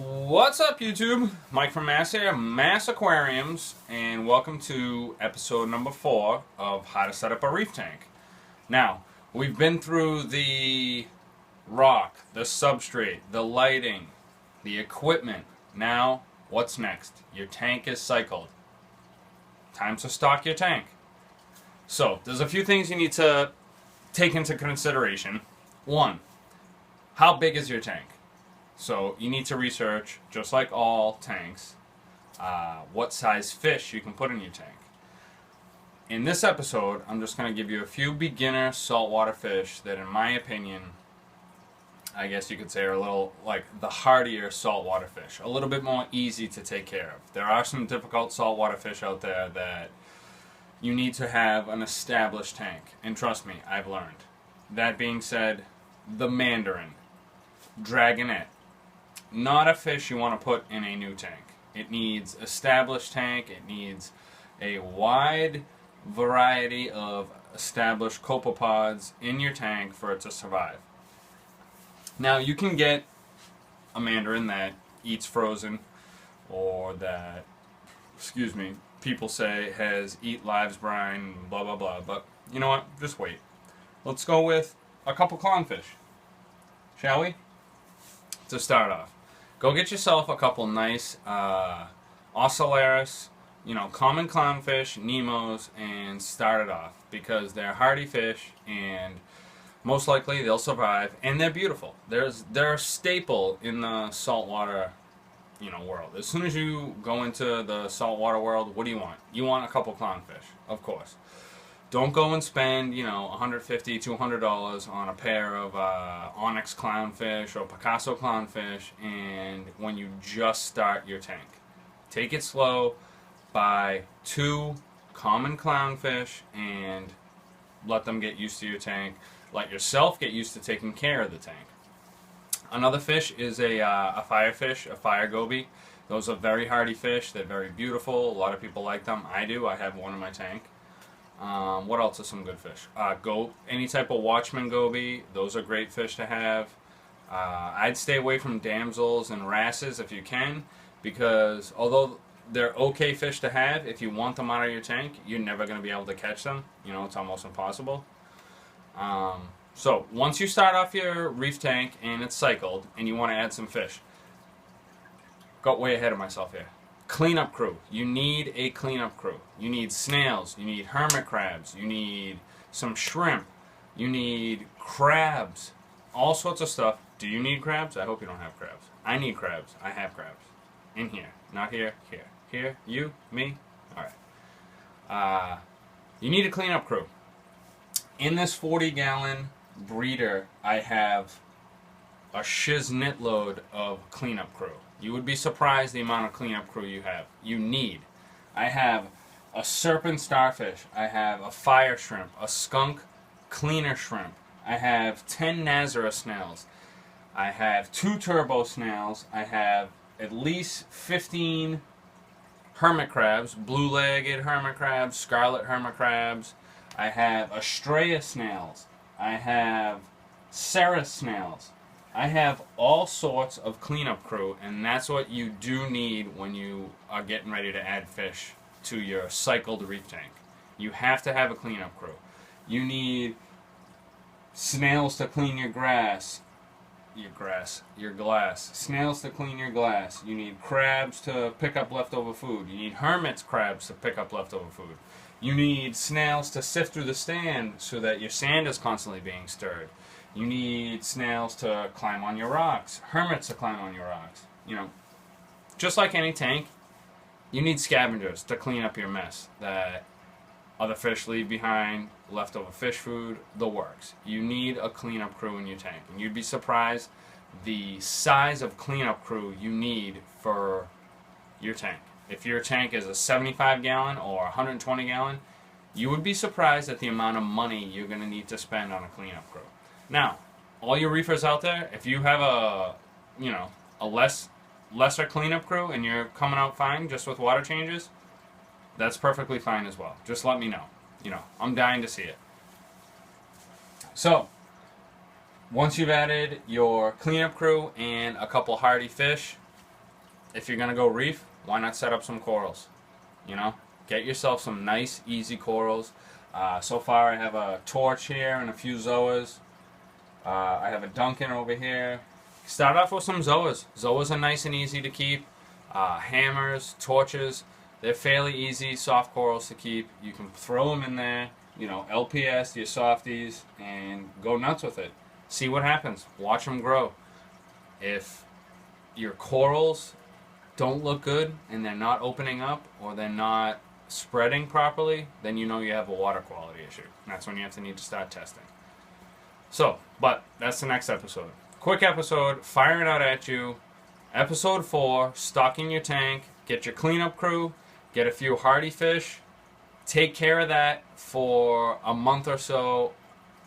What's up, YouTube? Mike from Mass here, Mass Aquariums, and welcome to episode number 4 of how to set up a reef tank. Now, we've been through the rock, the substrate, the lighting, the equipment. Now, what's next? Your tank is cycled. Time to stock your tank. So, there's a few things you need to take into consideration. One, how big is your tank? So you need to research, just like all tanks, what size fish you can put in your tank. In this episode, I'm just going to give you a few beginner saltwater fish that, in my opinion, I guess you could say are a little like the hardier saltwater fish. A little bit more easy to take care of. There are some difficult saltwater fish out there that you need to have an established tank. And trust me, I've learned. That being said, the mandarin, dragonet. Not a fish you want to put in a new tank. It needs established tank. It needs a wide variety of established copepods in your tank for it to survive. Now, you can get a mandarin that eats frozen, or that, people say has eat lives brine, blah blah blah. But you know what? Just wait. Let's go with a couple clownfish, shall we? To start off, go get yourself a couple nice Ocellaris, common clownfish, Nemos, and start it off, because they're hardy fish and most likely they'll survive, and they're beautiful. They're a staple in the saltwater, world. As soon as you go into the saltwater world, what do you want? You want a couple clownfish, of course. Don't go and spend, $150, $200 on a pair of onyx clownfish or Picasso clownfish, and when you just start your tank. Take it slow, buy 2 common clownfish, and let them get used to your tank. Let yourself get used to taking care of the tank. Another fish is a firefish, a fire goby. Those are very hardy fish. They're very beautiful. A lot of people like them. I do. I have one in my tank. What else are some good fish? Any type of watchman goby, those are great fish to have. I'd stay away from damsels and wrasses if you can, because although they're okay fish to have, if you want them out of your tank, you're never going to be able to catch them. It's almost impossible. So once you start off your reef tank and it's cycled and you want to add some fish, got way ahead of myself here. Cleanup crew. You need a cleanup crew. You need snails. You need hermit crabs. You need some shrimp. You need crabs. All sorts of stuff. Do you need crabs? I hope you don't have crabs. I need crabs. I have crabs. In here. Not here. Here. Here. You. Me. Alright. You need a cleanup crew. In this 40-gallon breeder, I have a shiznit load of cleanup crew. You would be surprised the amount of cleanup crew you need. I have a serpent starfish. I have a fire shrimp, a skunk cleaner shrimp. I have 10 Nazareth snails. I have 2 turbo snails. I have at least 15 hermit crabs, blue-legged hermit crabs, scarlet hermit crabs. I have Astraea snails. I have Ceres snails. I have all sorts of cleanup crew, and that's what you do need when you are getting ready to add fish to your cycled reef tank. You have to have a cleanup crew. You need snails to clean your glass. Snails to clean your glass. You need crabs to pick up leftover food. You need hermits crabs to pick up leftover food. You need snails to sift through the sand so that your sand is constantly being stirred. You need snails to climb on your rocks, hermits to climb on your rocks. Just like any tank, you need scavengers to clean up your mess that other fish leave behind, leftover fish food, the works. You need a cleanup crew in your tank, and you'd be surprised the size of cleanup crew you need for your tank. If your tank is a 75-gallon or 120-gallon, you would be surprised at the amount of money you're going to need to spend on a cleanup crew. Now, all your reefers out there, if you have a lesser cleanup crew and you're coming out fine just with water changes, that's perfectly fine as well. Just let me know. I'm dying to see it. So, once you've added your cleanup crew and a couple hardy fish, if you're going to go reef, why not set up some corals? You know, get yourself some nice, easy corals. So far I have a torch here and a few zoas. I have a Duncan over here. Start off with some zoas. Zoas are nice and easy to keep. Hammers, torches, they're fairly easy, soft corals to keep. You can throw them in there, you know, LPS, your softies, and go nuts with it. See what happens. Watch them grow. If your corals don't look good and they're not opening up or they're not spreading properly, then you know you have a water quality issue. And that's when you have to need to start testing. So, but that's the next episode. Quick episode, firing out at you. Episode 4, stocking your tank, get your cleanup crew, get a few hardy fish, take care of that for a month or so,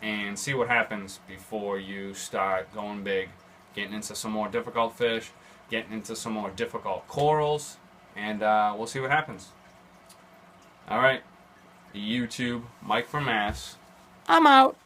and see what happens before you start going big, getting into some more difficult fish, getting into some more difficult corals, and we'll see what happens. Alright, YouTube, Mike from Mass. I'm out.